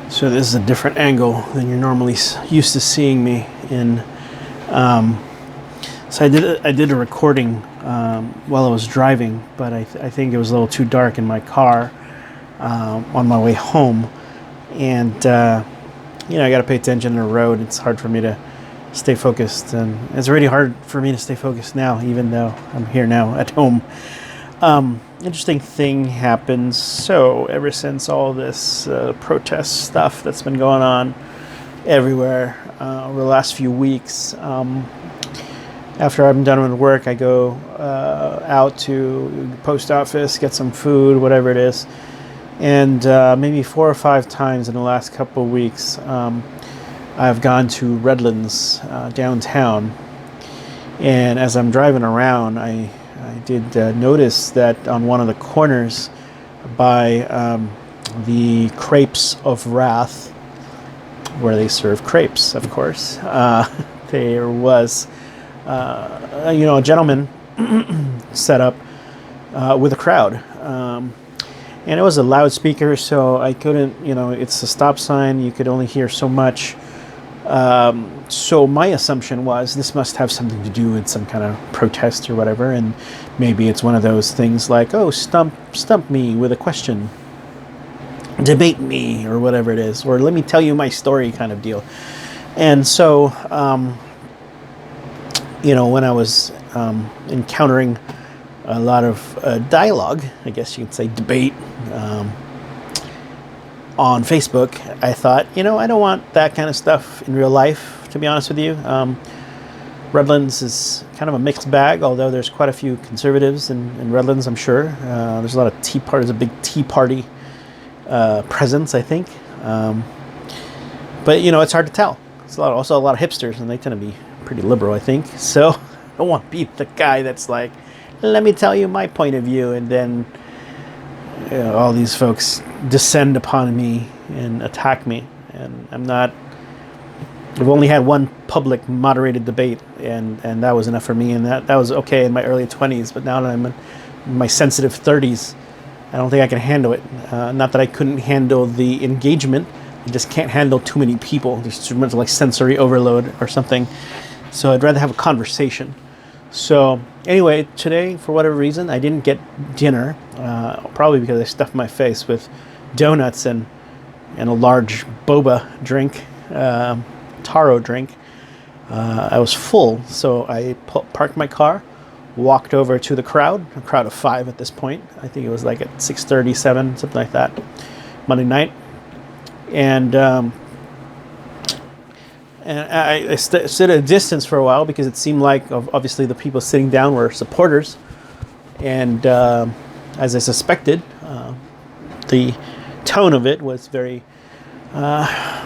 So this is a different angle than you're normally used to seeing me in. Um, so I did a recording while I was driving, but I think it was a little too dark in my car on my way home, and I got to pay attention to the road. It's hard for me to stay focused, and it's really hard for me to stay focused now, even though I'm here now at home. Interesting thing happens. So ever since all this protest stuff that's been going on everywhere over the last few weeks, after I'm done with work, I go out to the post office, get some food, whatever it is, and maybe 4 or 5 times in the last couple of weeks, I've gone to Redlands downtown, and as I'm driving around, I did notice that on one of the corners by the Crepes of Wrath, where they serve crepes, of course, there was a gentleman set up with a crowd. And it was a loudspeaker, so I couldn't, it's a stop sign, you could only hear so much. So my assumption was this must have something to do with some kind of protest or whatever, and maybe it's one of those things like, oh, stump me with a question, debate me, or whatever it is, or let me tell you my story kind of deal. And so, when I was encountering a lot of dialogue, I guess you could say debate, on Facebook, I thought, I don't want that kind of stuff in real life, to be honest with you. Redlands is kind of a mixed bag, although there's quite a few conservatives in Redlands, I'm sure. There's a lot of there's a big Tea Party presence, I think. But, it's hard to tell. It's also a lot of hipsters, and they tend to be pretty liberal, I think. So I don't want to be the guy that's like, let me tell you my point of view, and then all these folks descend upon me and attack me. And I've only had one public moderated debate, and that was enough for me, and that was okay in my early 20s, but now that I'm in my sensitive 30s, I don't think I can handle it. Not that I couldn't handle the engagement, I just can't handle too many people. There's too much like sensory overload or something. So I'd rather have a conversation. So anyway, today, for whatever reason, I didn't get dinner, probably because I stuffed my face with donuts and a large boba drink, taro drink. I was full, so I parked my car, walked over to the crowd, a crowd of 5 at this point. I think it was like at 6:37, something like that, Monday night. And I stood at a distance for a while because it seemed like obviously the people sitting down were supporters. And as I suspected, the tone of it was very, some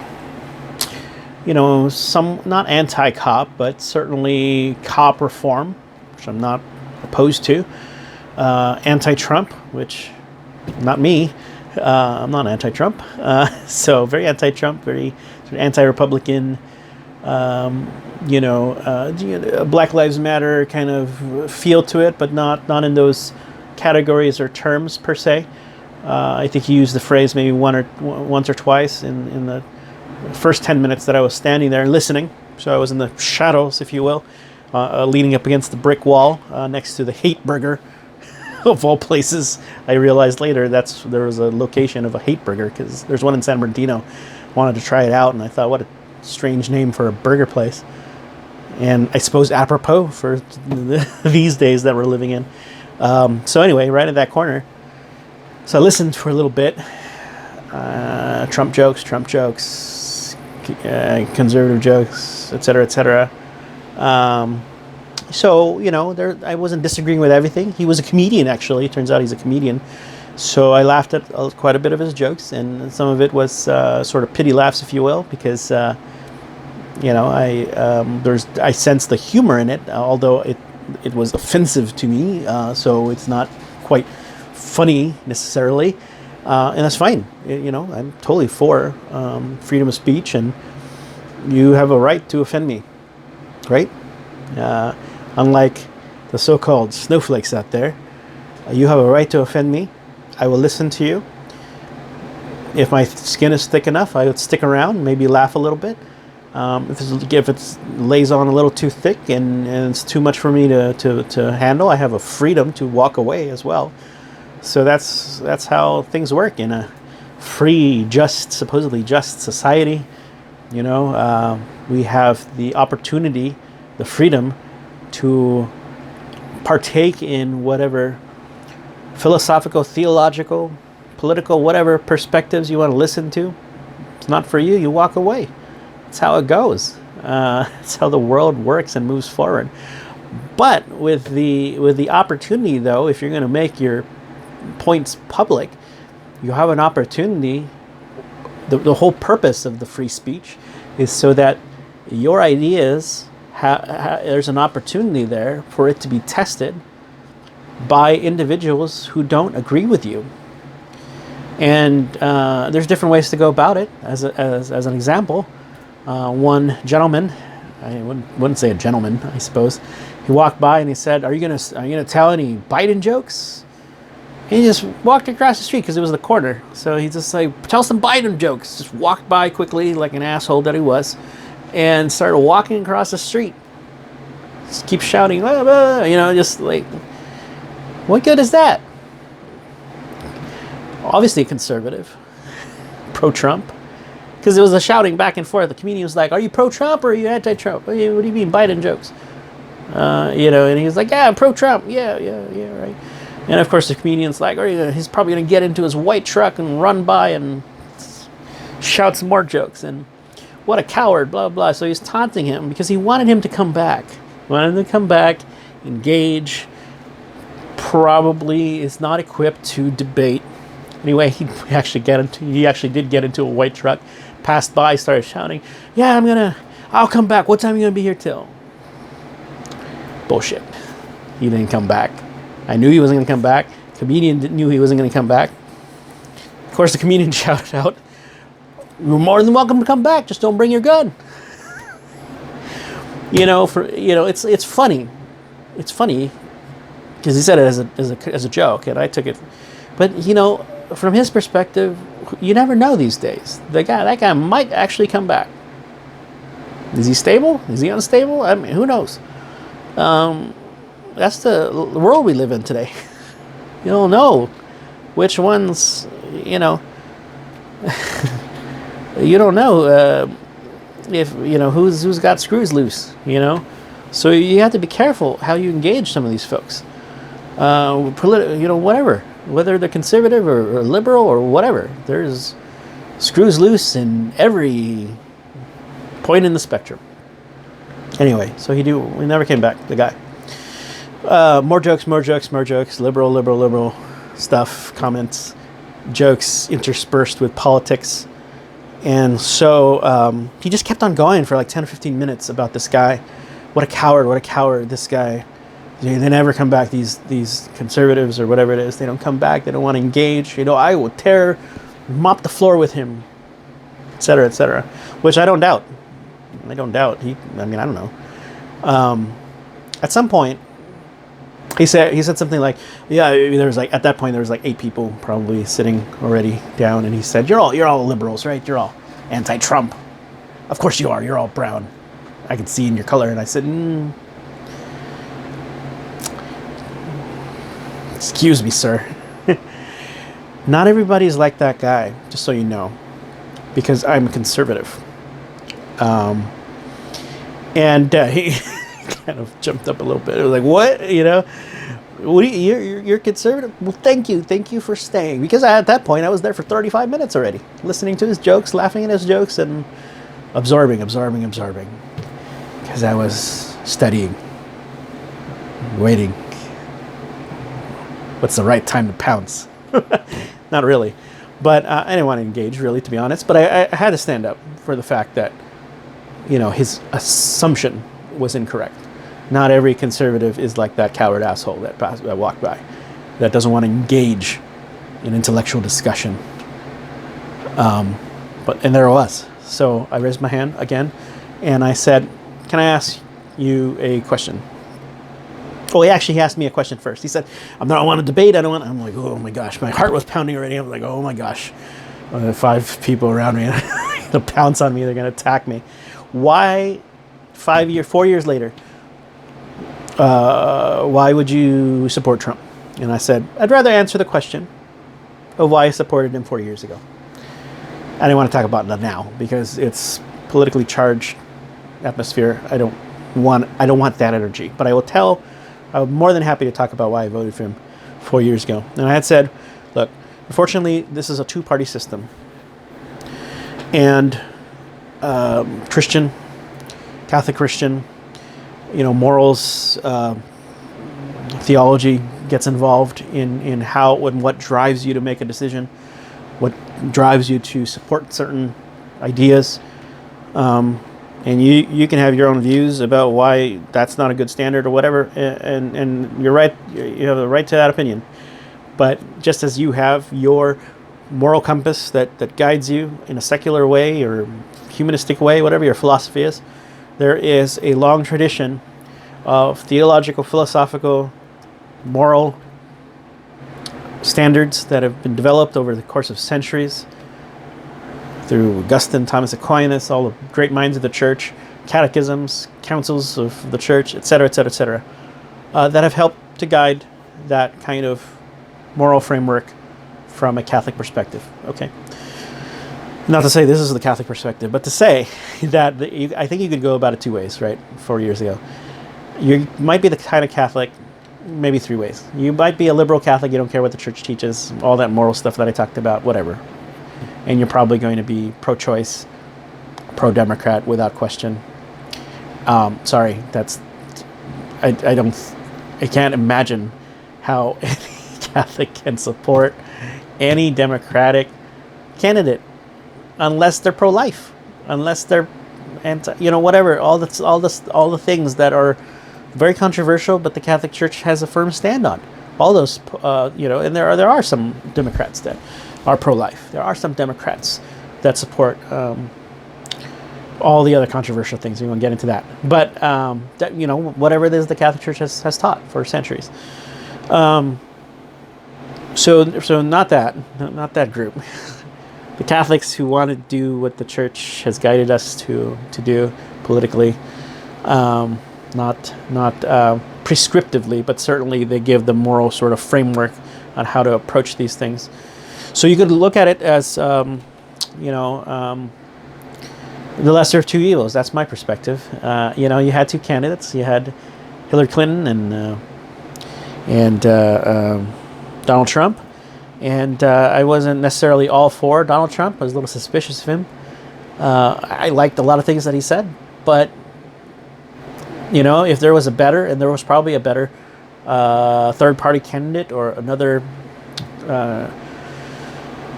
not anti-cop, but certainly cop reform, which I'm not opposed to. Anti-Trump, which not me. I'm not anti-Trump. So very anti-Trump, very sort of anti-Republican. Black Lives Matter kind of feel to it, but not in those categories or terms per se. I think he used the phrase maybe once or twice in the first 10 minutes that I was standing there listening. So I was in the shadows, if you will, leaning up against the brick wall next to the Hate Burger. Of all places, I realized later there was a location of a Hate Burger because there's one in San Bernardino. Wanted to try it out, and I thought, what a strange name for a burger place, and I suppose apropos for these days that we're living in. So anyway, right at that corner, so I listened for a little bit. Trump jokes, conservative jokes, etc., etc. So I wasn't disagreeing with everything. He was a comedian, actually. It turns out he's a comedian. So I laughed at quite a bit of his jokes, and some of it was sort of pity laughs, if you will, because I sensed the humor in it, although it was offensive to me. So it's not quite funny necessarily, and that's fine. I'm totally for freedom of speech, and you have a right to offend me, right? Unlike the so-called snowflakes out there, you have a right to offend me. I will listen to you. If my skin is thick enough, I would stick around, maybe laugh a little bit. If it lays on a little too thick and it's too much for me to handle, I have a freedom to walk away as well. So that's how things work in a free, supposedly just society. We have the opportunity, the freedom to partake in whatever philosophical, theological, political, whatever perspectives you want to listen to. It's not for you, you walk away. That's how it goes. That's how the world works and moves forward. But with the opportunity, though, if you're going to make your points public, you have an opportunity. The whole purpose of the free speech is so that your ideas, there's an opportunity there for it to be tested by individuals who don't agree with you. And there's different ways to go about it. As an example, one gentleman, I wouldn't say a gentleman, I suppose, he walked by and he said, "Are you gonna tell any Biden jokes?" He just walked across the street because it was the corner. So he just like, "Tell some Biden jokes." Just walked by quickly like an asshole that he was and started walking across the street. Just keep shouting, blah, blah, just like, what good is that? Obviously conservative, pro-Trump, because it was a shouting back and forth. The comedian was like, "Are you pro-Trump or are you anti-Trump? What do you mean Biden jokes?" And he was like, "Yeah, I'm pro-Trump. Yeah, right." And of course the comedian's like, he's probably going to get into his white truck and run by and shout some more jokes. And what a coward, blah, blah. So he's taunting him because he wanted him to come back. Engage. Probably is not equipped to debate. Anyway, he actually did get into a white truck, passed by, started shouting, "Yeah, I'll come back. What time are you going to be here till?" Bullshit. He didn't come back. I knew he wasn't going to come back. Comedian knew he wasn't going to come back. Of course, the comedian shouted out, "You're more than welcome to come back. Just don't bring your gun." It's funny. It's funny because he said it as a joke, and I took it. But from his perspective, you never know these days. That guy might actually come back. Is he stable? Is he unstable? I mean, who knows? That's the world we live in today. You don't know which ones, you don't know if, who's got screws loose, So you have to be careful how you engage some of these folks. Whatever. Whether they're conservative or liberal or whatever. There's screws loose in every point in the spectrum. Anyway, so he never came back, the guy. More jokes, liberal stuff, comments, jokes interspersed with politics. And so he just kept on going for like 10 or 15 minutes about this guy. What a coward, this guy. They never come back, these conservatives or whatever it is. They don't come back. They don't want to engage. I will mop the floor with him, etc., etc., which I don't doubt. I don't know. At some point, he said something like, there was like, at that point there was like 8 people probably sitting already down, and he said, you're all liberals, right? You're all anti-Trump. Of course you are. You're all brown. I can see in your color. And I said, excuse me, sir. Not everybody's like that guy, just so you know, because I'm conservative. And he kind of jumped up a little bit. It was like, what? You're conservative? Well, thank you for staying. Because at that point, I was there for 35 minutes already, listening to his jokes, laughing at his jokes, and absorbing. Because I was studying, waiting. What's the right time to pounce? Not really. But I didn't want to engage, really, to be honest. But I had to stand up for the fact that, his assumption was incorrect. Not every conservative is like that coward asshole that walked by, that doesn't want to engage in intellectual discussion. And there it was. So I raised my hand again, and I said, "Can I ask you a question?" Oh, he asked me a question first. He said, "I don't want to debate. I don't want." I'm like, oh my gosh, my heart was pounding already. I was like, oh my gosh, 5 people around me are going to pounce on me. They're going to attack me. Why 4 years later, why would you support Trump? And I said, I'd rather answer the question of why I supported him 4 years ago. I didn't want to talk about that now because it's politically charged atmosphere. I don't want that energy. But I'm more than happy to talk about why I voted for him 4 years ago. And I had said, look, unfortunately, this is a two-party system. And Christian, Catholic Christian, morals, theology gets involved in how and what drives you to make a decision, what drives you to support certain ideas. And you can have your own views about why that's not a good standard or whatever, and you're right. You have the right to that opinion. But just as you have your moral compass that guides you in a secular way or humanistic way, whatever your philosophy is, there is a long tradition of theological, philosophical, moral standards that have been developed over the course of centuries through Augustine, Thomas Aquinas, all the great minds of the church, catechisms, councils of the church, etc., etc., etc., that have helped to guide that kind of moral framework from a Catholic perspective. Okay, not to say this is the Catholic perspective, but to say that I think you could go about it 2 ways. Right, 4 years ago, you might be the kind of Catholic, maybe 3 ways. You might be a liberal Catholic. You don't care what the church teaches, all that moral stuff that I talked about, whatever. And you're probably going to be pro-choice, pro-Democrat without question. Sorry, I can't imagine how any Catholic can support any Democratic candidate unless they're pro-life, unless they're anti, whatever, all the things that are very controversial, but the Catholic Church has a firm stand on. All those, and there are some Democrats that are pro-life. There are some Democrats that support all the other controversial things. We won't get into that. But, whatever it is the Catholic Church has taught for centuries. So not that group. The Catholics who want to do what the Church has guided us to do politically, not prescriptively, but certainly they give the moral sort of framework on how to approach these things. So you could look at it as, the lesser of two evils. That's my perspective. You had 2 candidates. You had Hillary Clinton and Donald Trump. And I wasn't necessarily all for Donald Trump. I was a little suspicious of him. I liked a lot of things that he said. But, if there was and there was probably a better third-party candidate or another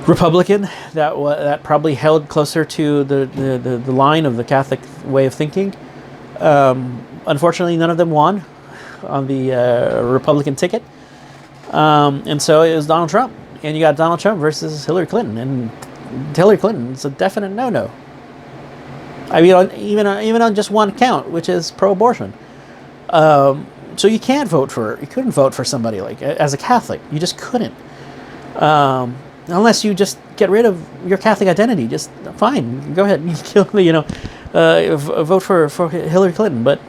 Republican that probably held closer to the line of the Catholic way of thinking. Unfortunately, none of them won on the Republican ticket. And so it was Donald Trump. And you got Donald Trump versus Hillary Clinton. And Hillary Clinton is a definite no-no. I mean, even on just one count, which is pro-abortion. So you couldn't vote for somebody as a Catholic. You just couldn't. Unless you just get rid of your Catholic identity, just fine, go ahead, vote for Hillary Clinton, but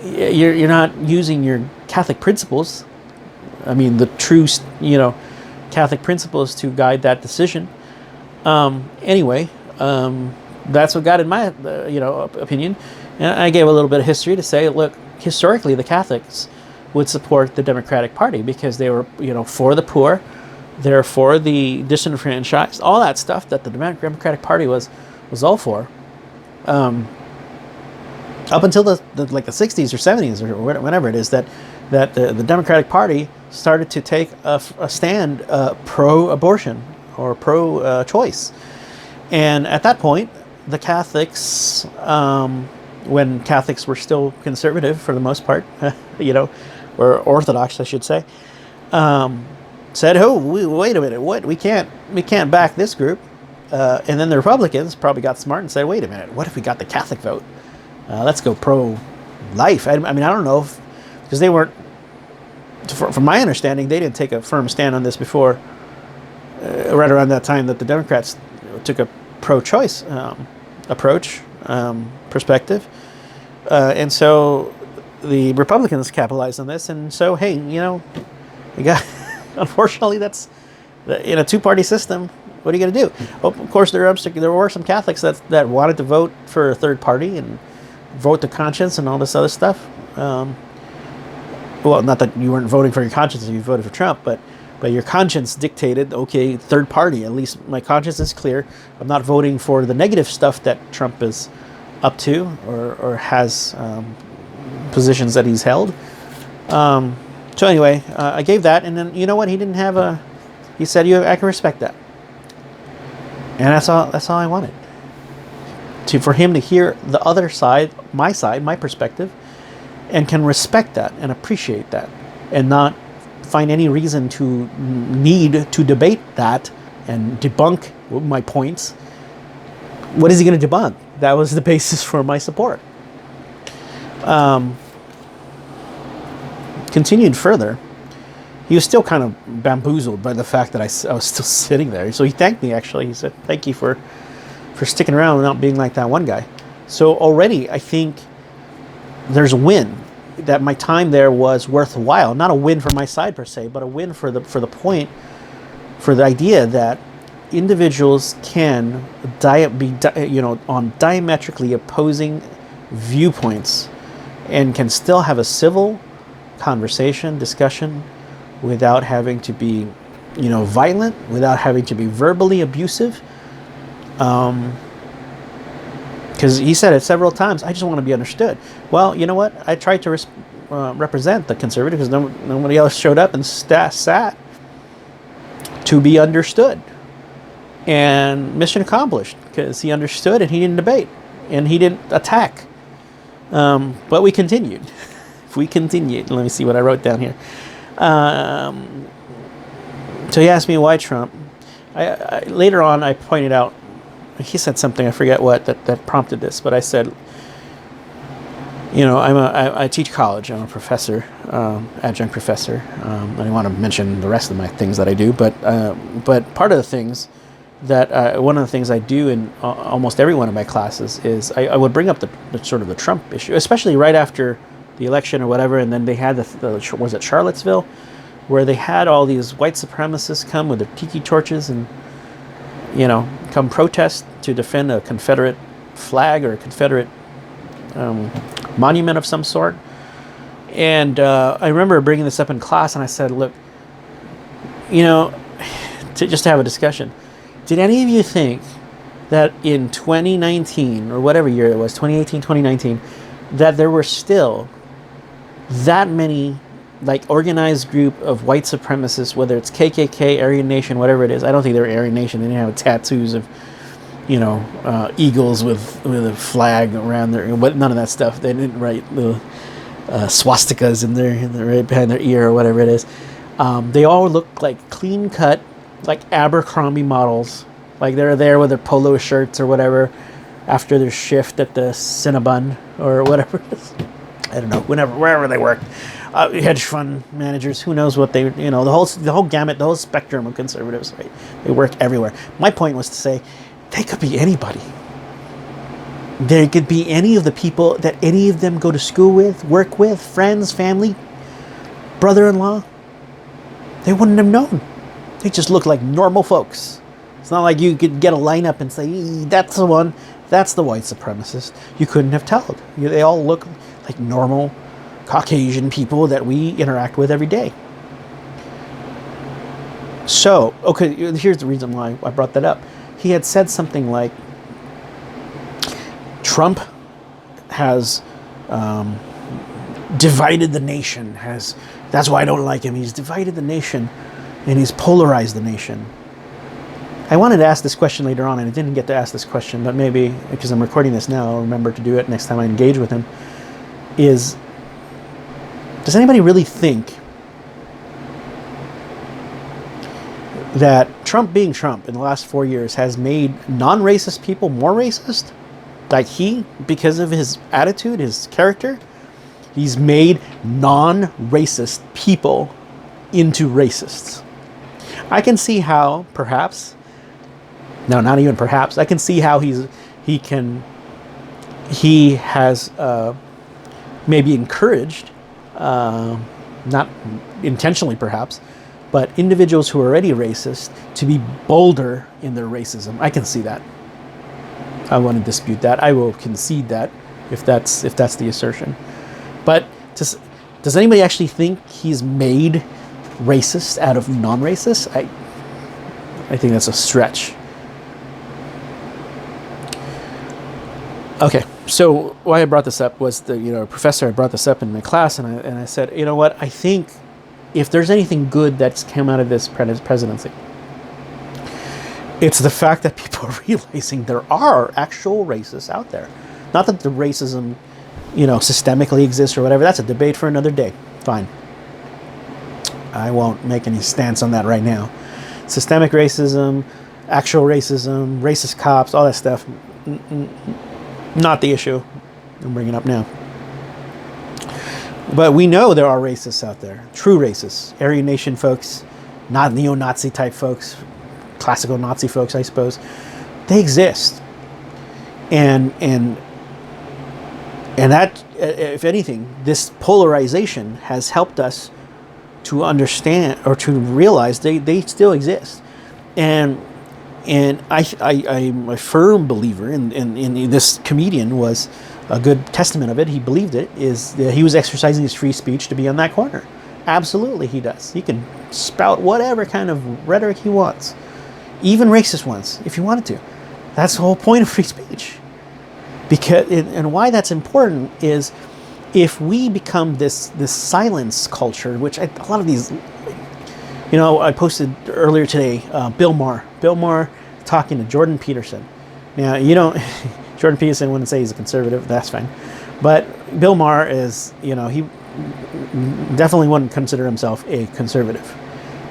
you're not using your Catholic principles. I mean, the true, Catholic principles to guide that decision. Anyway, that's what got in my, opinion. And I gave a little bit of history to say, look, historically, the Catholics would support the Democratic Party because they were, for the poor. They're for the disenfranchised, all that stuff that the Democratic Party was all for, up until the 60s or 70s or whenever it is that the Democratic Party started to take a stand pro-abortion or pro-choice, and at that point, the Catholics, when Catholics were still conservative for the most part, or Orthodox, I should say. Said, wait a minute, what? We can't back this group. And then the Republicans probably got smart and said, wait a minute, what if we got the Catholic vote? Let's go pro-life. I mean, I don't know, because they weren't, from my understanding, they didn't take a firm stand on this before right around that time that the Democrats took a pro-choice approach, perspective. And so the Republicans capitalized on this. And so, hey, you got, unfortunately, that's in a two-party system. What are you going to do? Well, of course, there were some Catholics that wanted to vote for a third party and vote to conscience and all this other stuff. Well, not that you weren't voting for your conscience if you voted for Trump, but your conscience dictated, okay, third party. At least my conscience is clear. I'm not voting for the negative stuff that Trump is up to or has positions that he's held. So anyway, I gave that, and then you know what? He didn't have he said, I can respect that. And that's all I wanted. For him to hear the other side, my perspective, and can respect that and appreciate that, and not find any reason to need to debate that and debunk my points. What is he going to debunk? That was the basis for my support. Continued further. He was still kind of bamboozled by the fact that I was still sitting there. So he thanked me, actually. He said, thank you for sticking around and not being like that one guy. So already, I think there's a win, that my time there was worthwhile. Not a win for my side per se, but a win for the point, for the idea that individuals can be on diametrically opposing viewpoints and can still have a civil conversation, discussion, without having to be, violent, without having to be verbally abusive. Because he said it several times, I just want to be understood. Well, you know what? I tried to represent the conservative because nobody else showed up and sat to be understood. And mission accomplished, because he understood and he didn't debate and he didn't attack. But we continued. Let me see what I wrote down here. So he asked me why Trump. I later on I pointed out, he said something, I forget what, that prompted this, but I said, I teach college. I'm a professor, adjunct professor. I don't want to mention the rest of my things that I do, but part of the things that one of the things I do in almost every one of my classes is I would bring up the sort of the Trump issue, especially right after the election or whatever, and then they had was it Charlottesville, where they had all these white supremacists come with their tiki torches and come protest to defend a Confederate flag or a Confederate monument of some sort. And I remember bringing this up in class, and I said, look, just to have a discussion, did any of you think that in 2019, or whatever year it was, 2018, 2019, that there were still that many organized group of white supremacists, whether it's KKK, Aryan Nation, whatever it is? I don't think they were Aryan Nation. They didn't have tattoos of, eagles with a flag around their, but none of that stuff. They didn't write the swastikas in their right behind their ear or whatever it is. They all look like clean cut, like Abercrombie models. Like they're there with their polo shirts or whatever after their shift at the Cinnabon or whatever it is. I don't know, wherever they work. Hedge fund managers, who knows what they, the whole gamut, the whole spectrum of conservatives, right? They work everywhere. My point was to say, they could be anybody. There could be any of the people that any of them go to school with, work with, friends, family, brother-in-law. They wouldn't have known. They just look like normal folks. It's not like you could get a lineup and say, that's the one, that's the white supremacist. You couldn't have told. They all look like normal Caucasian people that we interact with every day. So, okay, here's the reason why I brought that up. He had said something like, Trump has divided the nation. That's why I don't like him. He's divided the nation and he's polarized the nation. I wanted to ask this question later on, and I didn't get to ask this question, but maybe because I'm recording this now, I'll remember to do it next time I engage with him. Does anybody really think that Trump being Trump in the last 4 years has made non-racist people more racist? Like because of his attitude, his character, he's made non-racist people into racists. I can see how, perhaps, no, not even perhaps, I can see how he has maybe encouraged, not intentionally perhaps, but individuals who are already racist to be bolder in their racism. I can see that. I want to dispute that. I will concede that if that's the assertion. But does anybody actually think he's made racist out of non-racists? I think that's a stretch. Okay, so why I brought this up was the professor had brought this up in my class, and I said, you know what, I think if there's anything good that's come out of this presidency, it's the fact that people are realizing there are actual racists out there. Not that the racism, systemically exists or whatever. That's a debate for another day. Fine. I won't make any stance on that right now. Systemic racism, actual racism, racist cops, all that stuff, not the issue I'm bringing up now. But we know there are racists out there. True racists. Aryan Nation folks, not neo-Nazi type folks, classical Nazi folks, I suppose. They exist. And that, if anything, this polarization has helped us to understand or to realize they still exist. And I'm a firm believer in this comedian was a good testament of it. He believed it, is that he was exercising his free speech to be on that corner. Absolutely he does. He can spout whatever kind of rhetoric he wants, even racist ones, if he wanted to. That's the whole point of free speech. And why that's important is if we become this silence culture, which a lot of these, I posted earlier today, Bill Maher talking to Jordan Peterson. Now, Jordan Peterson wouldn't say he's a conservative, that's fine. But Bill Maher is, he definitely wouldn't consider himself a conservative.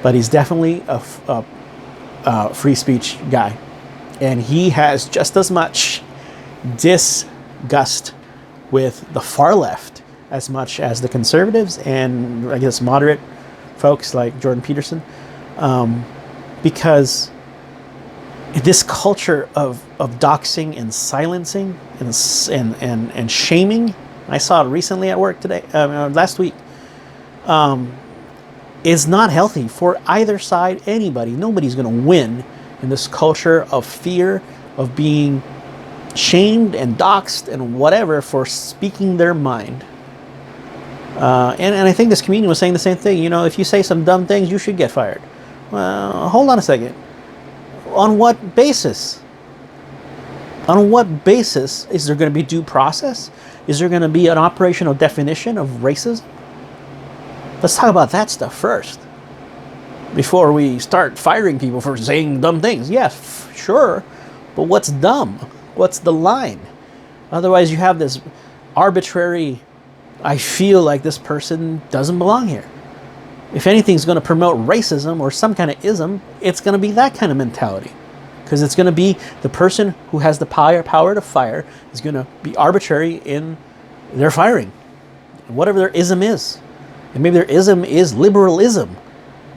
But he's definitely a free speech guy. And he has just as much disgust with the far left as much as the conservatives and I guess moderate folks like Jordan Peterson, because this culture of doxing and silencing and shaming, I saw it recently at work today, last week, is not healthy for either side, anybody. Nobody's going to win in this culture of fear, of being shamed and doxed and whatever for speaking their mind. And I think this comedian was saying the same thing. If you say some dumb things, you should get fired. Well, hold on a second. On what basis? On what basis is there going to be due process? Is there going to be an operational definition of racism? Let's talk about that stuff first, before we start firing people for saying dumb things. Yes, sure, but what's dumb? What's the line? Otherwise, you have this arbitrary, I feel like this person doesn't belong here. If anything's going to promote racism or some kind of ism, it's going to be that kind of mentality. Because it's going to be the person who has the power to fire is going to be arbitrary in their firing. Whatever their ism is. And maybe their ism is liberalism.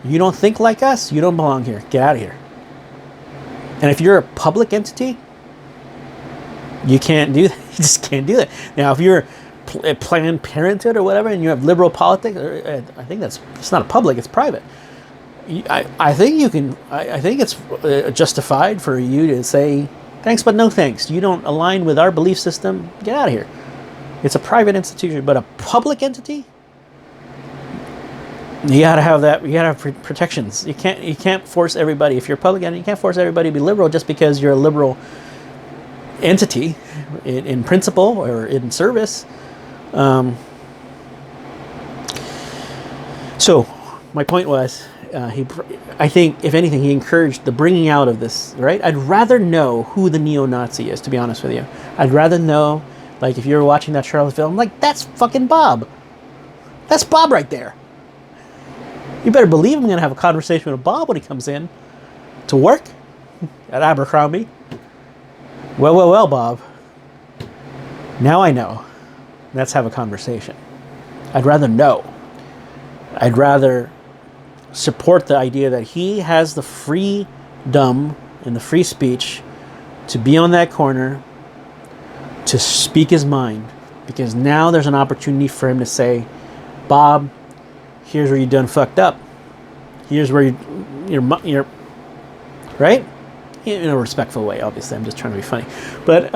You don't think like us, you don't belong here. Get out of here. And if you're a public entity, you can't do that. You just can't do that. Now, if you're Planned Parenthood or whatever, and you have liberal politics, I think it's not a public, it's private. I think you can. I think it's justified for you to say thanks, but no thanks. You don't align with our belief system. Get out of here. It's a private institution, but a public entity. You gotta have that. You gotta have protections. You can't force everybody. If you're a public entity, you can't force everybody to be liberal just because you're a liberal entity in principle or in service. So my point was, I think, if anything, he encouraged the bringing out of this, right? I'd rather know who the neo-Nazi is, to be honest with you. I'd rather know, like, if you're watching that Charlotte film, like, that's fucking Bob. That's Bob right there. You better believe I'm going to have a conversation with Bob when he comes in to work at Abercrombie. Well, Bob. Now I know. Let's have a conversation. I'd rather know. I'd rather support the idea that he has the freedom and the free speech to be on that corner, to speak his mind, because now there's an opportunity for him to say, Bob, here's where you done fucked up. Here's where you're right? In a respectful way, obviously. I'm just trying to be funny. But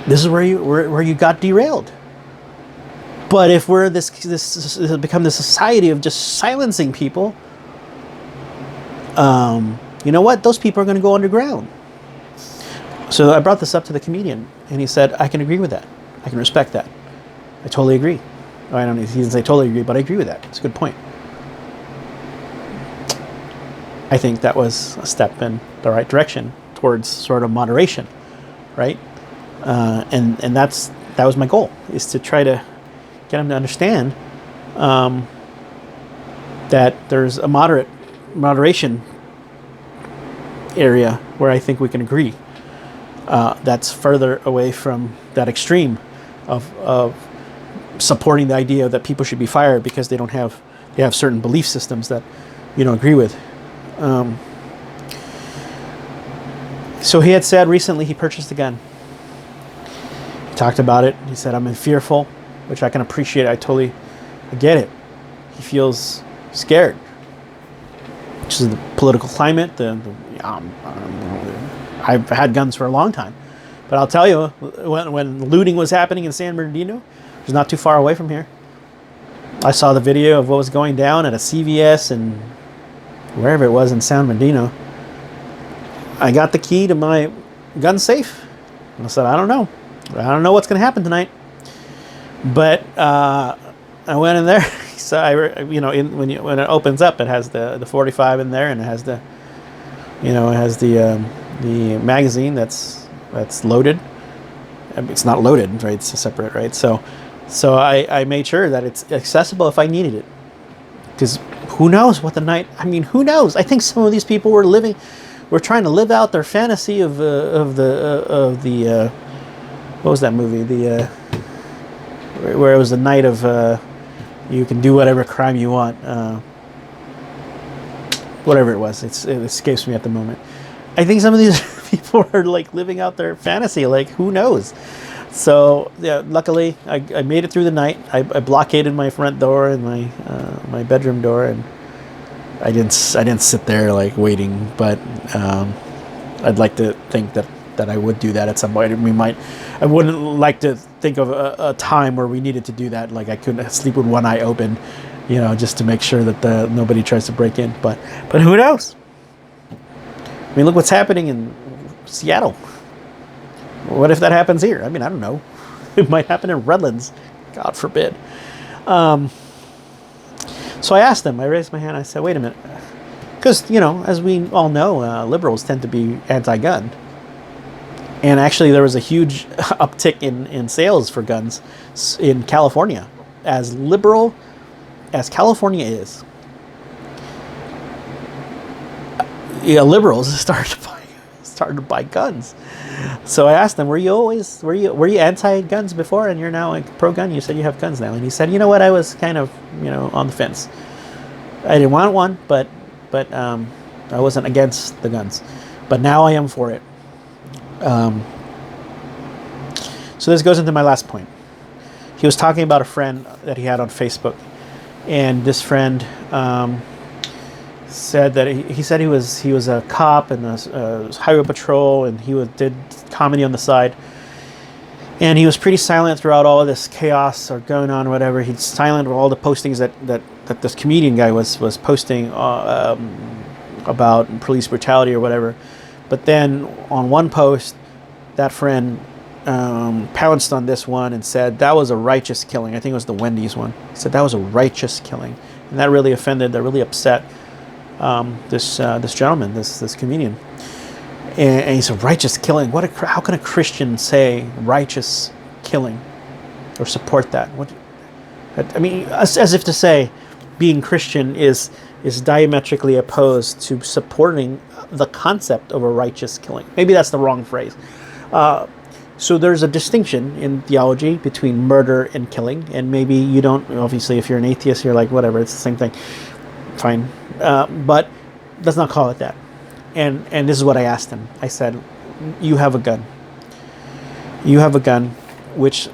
this is where you got derailed. But if we're this has become the society of just silencing people, you know what? Those people are going to go underground. So I brought this up to the comedian, and he said, I can agree with that. I can respect that. I totally agree. Oh, I don't know, he didn't say totally agree, but I agree with that. It's a good point. I think that was a step in the right direction towards sort of moderation, right? And that was my goal, is to try to get him to understand that there's a moderation area where I think we can agree. That's further away from that extreme of supporting the idea that people should be fired because they have certain belief systems that you don't agree with. So he had said recently he purchased a gun. He talked about it. He said, I'm fearful, which I can appreciate. I get it. He feels scared. Which is the political climate. I've had guns for a long time. But I'll tell you, when looting was happening in San Bernardino, which is not too far away from here, I saw the video of what was going down at a CVS and wherever it was in San Bernardino. I got the key to my gun safe. And I said, I don't know what's going to happen tonight. But I went in there. So when it opens up, it has the 45 in there, and it has the magazine that's loaded. It's not loaded, right? It's separate, right? So I made sure that it's accessible if I needed it. Because who knows what the night? I mean, who knows? I think some of these people were trying to live out their fantasy of the what was that movie? Where it was the night of you can do whatever crime you want. Whatever it was, it escapes me at the moment. I think some of these people are like living out their fantasy. Like, who knows? So yeah, luckily I made it through the night. I blockaded my front door and my bedroom door, and I didn't sit there like waiting. But I'd like to think that I would do that at some point. I wouldn't like to think of a time where we needed to do that. Like I couldn't sleep with one eye open, just to make sure that nobody tries to break in. But who knows? I mean, look what's happening in Seattle. What if that happens here? I mean, I don't know. It might happen in Redlands. God forbid. So I asked them. I raised my hand. I said, wait a minute. Because, as we all know, liberals tend to be anti-gun. And actually, there was a huge uptick in sales for guns in California. As liberal as California is, liberals started to buy guns. So I asked them, were you anti-guns before, and you're now like pro-gun? You said you have guns now. And he said, you know what, I was kind of on the fence. I didn't want one, but I wasn't against the guns. But now I am for it. So this goes into my last point. He was talking about a friend that he had on Facebook, and this friend said that he said he was a cop in the highway patrol, and he did comedy on the side, and he was pretty silent throughout all of this chaos or going on or whatever. He's silent with all the postings that this comedian guy was posting about police brutality or whatever. But then on one post, that friend pounced on this one and said that was a righteous killing. I think it was the Wendy's one. He said that was a righteous killing, and that really offended, that really upset this gentleman, this comedian. And he said, righteous killing. How can a Christian say righteous killing or support that? I mean, as if to say, being Christian is diametrically opposed to supporting the concept of a righteous killing. Maybe that's the wrong phrase. So there's a distinction in theology between murder and killing, and maybe you don't, obviously if you're an atheist, you're like, whatever, it's the same thing. fine. But let's not call it that. And this is what I asked him. I said, you have a gun. You have a gun, which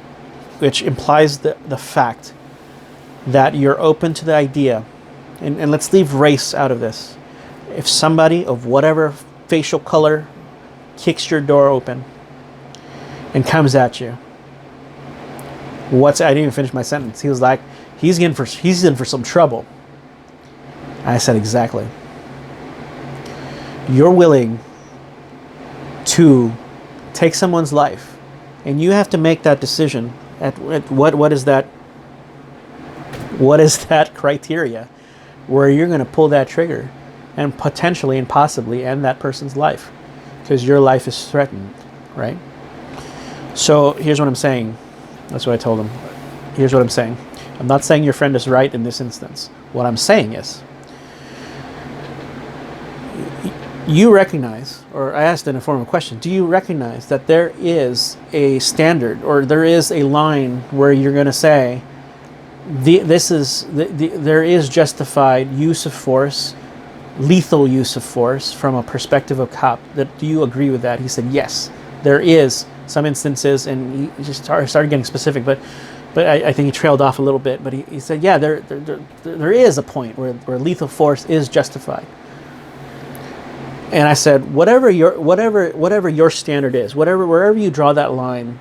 implies the fact that you're open to the idea, and let's leave race out of this. If somebody of whatever facial color kicks your door open and comes at you, I didn't even finish my sentence. He was like, he's in for some trouble. I said, exactly. You're willing to take someone's life, and you have to make that decision at what is that criteria where you're going to pull that trigger and potentially and possibly end that person's life because your life is threatened, right? So here's what I'm saying. That's what I told him. Here's what I'm saying. I'm not saying your friend is right in this instance. What I'm saying is, you recognize, or I asked in a form of question, do you recognize that there is a standard or there is a line where you're going to say, there is justified use of force, lethal use of force from a perspective of cop? Do you agree with that? He said, yes, there is some instances, and he just started getting specific, but I think he trailed off a little bit, but he said, yeah, there is a point where lethal force is justified. And I said, whatever your standard is, wherever you draw that line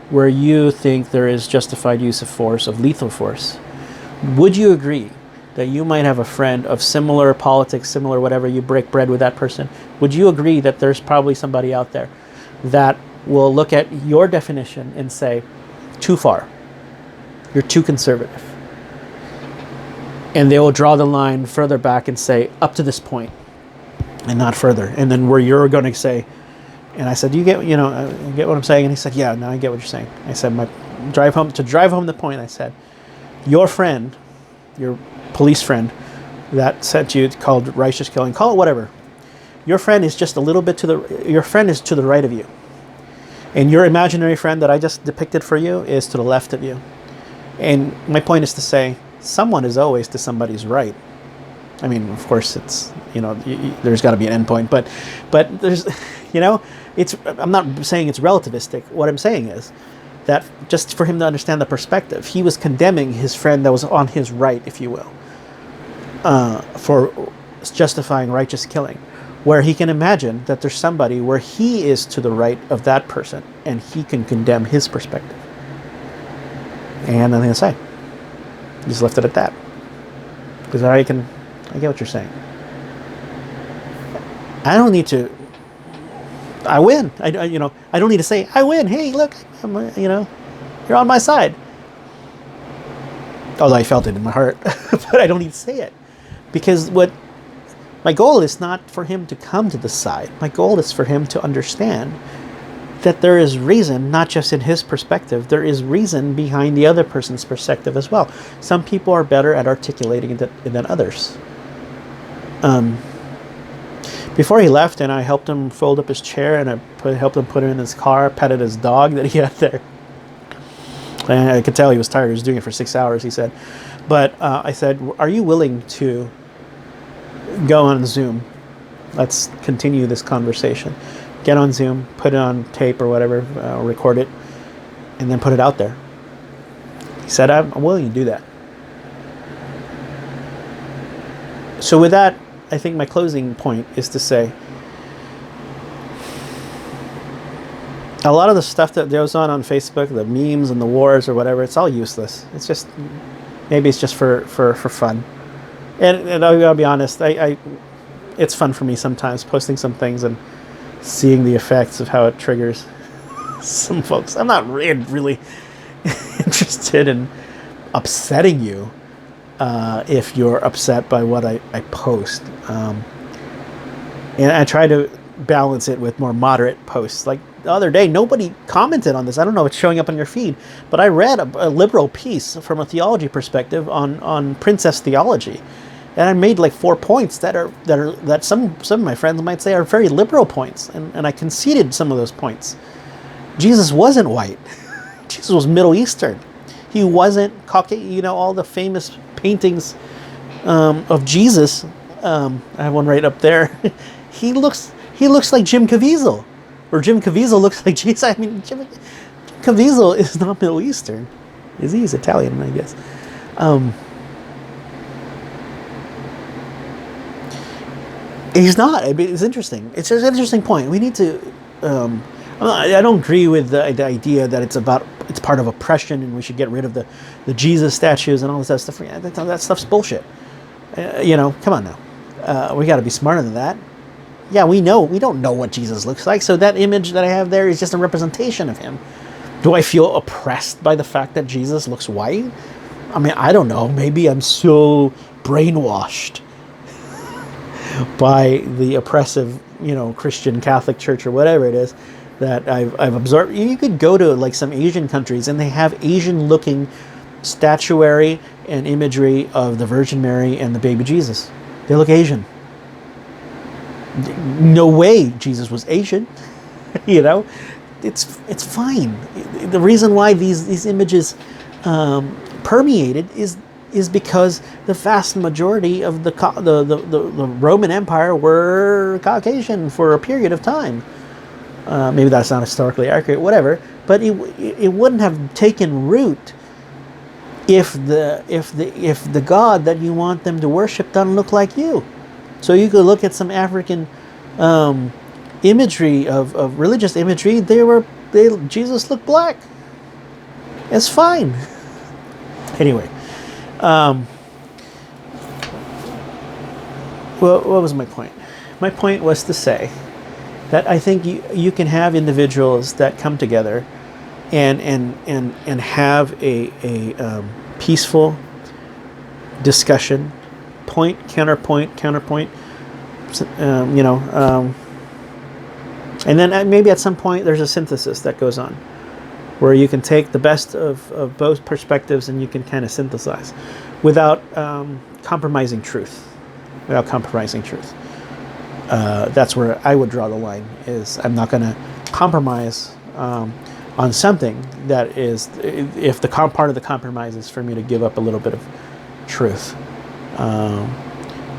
where you think there is justified use of force, of lethal force, would you agree that you might have a friend of similar politics, similar whatever, you break bread with that person? Would you agree that there's probably somebody out there that will look at your definition and say, too far, you're too conservative? And they will draw the line further back and say, up to this point and not further. And then where you're going to say, and I said, you get what I'm saying? And he said, yeah, no, I get what you're saying. I said, drive home the point, I said, your friend, your police friend that sent you, called righteous killing, call it whatever. Your friend is just a little bit your friend is to the right of you. And your imaginary friend that I just depicted for you is to the left of you. And my point is to say, someone is always to somebody's right. I mean, of course, it's, there's got to be an end point, but there's, I'm not saying it's relativistic. What I'm saying is that just for him to understand the perspective, he was condemning his friend that was on his right, if you will, for justifying righteous killing, where he can imagine that there's somebody where he is to the right of that person and he can condemn his perspective. And nothing to say. Just left it at that. Because I get what you're saying. I don't need to. I win. I don't need to say I win. Hey, look, you're on my side. Although I felt it in my heart, but I don't need to say it, because my goal is not for him to come to the side. My goal is for him to understand that there is reason, not just in his perspective. There is reason behind the other person's perspective as well. Some people are better at articulating it than others. Before he left, and I helped him fold up his chair, and I helped him put it in his car, petted his dog that he had there. And I could tell he was tired. He was doing it for 6 hours, he said. But I said, are you willing to go on Zoom? Let's continue this conversation. Get on Zoom, put it on tape or whatever, record it, and then put it out there. He said, I'm willing to do that. So with that, I think my closing point is to say, a lot of the stuff that goes on Facebook, the memes and the wars or whatever, it's all useless. It's just, maybe it's just for fun. And I'll be honest, it's fun for me sometimes posting some things and seeing the effects of how it triggers some folks. I'm not really interested in upsetting you if you're upset by what I post. And I try to balance it with more moderate posts. Like the other day, nobody commented on this. I don't know if it's showing up on your feed, but I read a liberal piece from a theology perspective on princess theology. And I made like 4 points that some of my friends might say are very liberal points, and I conceded some of those points. Jesus wasn't white. Jesus was Middle Eastern. He wasn't Caucasian. All the famous paintings of Jesus, I have one right up there. he looks like Jim Caviezel, or Jim Caviezel looks like Jesus. I mean, Jim Caviezel is not Middle Eastern, is he? He's Italian, I guess. He's not. I mean, it's interesting. It's an interesting point. We need to. I don't agree with the idea that it's part of oppression and we should get rid of the Jesus statues and all this other stuff. That stuff's bullshit. Come on now. We got to be smarter than that. Yeah, we don't know what Jesus looks like, so that image that I have there is just a representation of him. Do I feel oppressed by the fact that Jesus looks white? I mean, I don't know. Maybe I'm so brainwashed by the oppressive, Christian Catholic Church or whatever it is that I've absorbed. You could go to like some Asian countries and they have Asian-looking statuary and imagery of the Virgin Mary and the baby Jesus. They look Asian. No way Jesus was Asian. It's fine. The reason why these images permeated is because the vast majority of the Roman Empire were Caucasian for a period of time. Maybe that's not historically accurate, whatever. But it wouldn't have taken root if the God that you want them to worship doesn't look like you. So you could look at some African imagery of religious imagery. Jesus looked black. It's fine. Anyway, well, what was my point? My point was to say that I think you can have individuals that come together and have a peaceful discussion, counterpoint, and then maybe at some point there's a synthesis that goes on, where you can take the best of both perspectives and you can kind of synthesize without compromising truth. That's where I would draw the line, is I'm not going to compromise on something that is, if the part of the compromise is for me to give up a little bit of truth.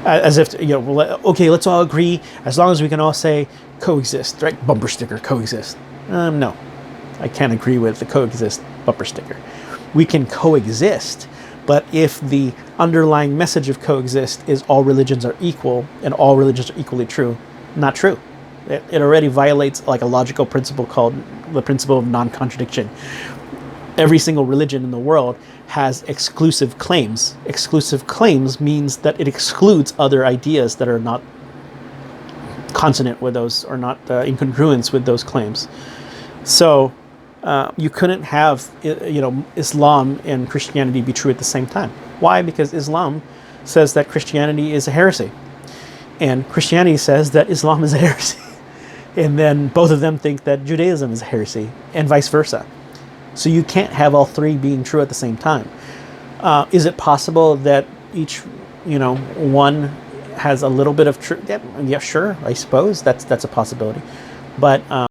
As if, okay, let's all agree, as long as we can all say coexist, right? Bumper sticker, coexist. No, I can't agree with the coexist bumper sticker. We can coexist, but if the underlying message of coexist is all religions are equal and all religions are equally true, not true. It already violates like a logical principle called the principle of non-contradiction. Every single religion in the world has exclusive claims. Exclusive claims means that it excludes other ideas that are not consonant with those, or not in congruence with those claims. So you couldn't have Islam and Christianity be true at the same time. Why? Because Islam says that Christianity is a heresy, and Christianity says that Islam is a heresy. And then both of them think that Judaism is a heresy, and vice versa. So you can't have all three being true at the same time. Is it possible that each, one has a little bit of truth? Yeah, sure, I suppose that's a possibility. But